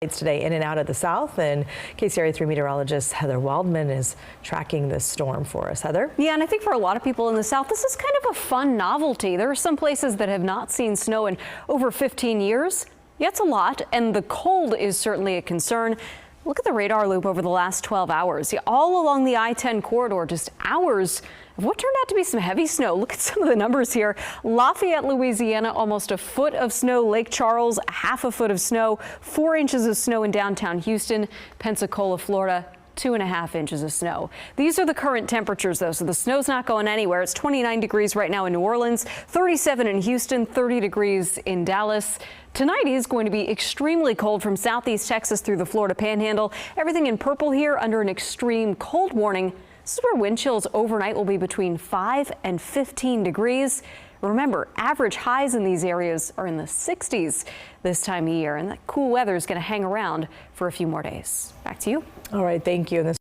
Today in and out of the south, and KCRA 3 meteorologist Heather Waldman is tracking this storm for us. Heather? Yeah, and I think for a lot of people in the south, this is kind of a fun novelty. There are some places that have not seen snow in over 15 years. Yeah, it's a lot, and the cold is certainly a concern. Look at the radar loop over the last 12 hours. Yeah, all along the I-10 corridor, just hours of what turned out to be some heavy snow. Look at some of the numbers here. Lafayette, Louisiana, almost a foot of snow. Lake Charles, half a foot of snow. 4 inches of snow in downtown Houston. Pensacola, Florida, 2.5 inches of snow. These are the current temperatures, though, so the snow's not going anywhere. It's 29 degrees right now in New Orleans, 37 in Houston, 30 degrees in Dallas. Tonight is going to be extremely cold from southeast Texas through the Florida Panhandle. Everything in purple here under an extreme cold warning. This is where wind chills overnight will be between 5 and 15 degrees. Remember, average highs in these areas are in the 60s this time of year, and that cool weather is going to hang around for a few more days. Back to you. All right, thank you.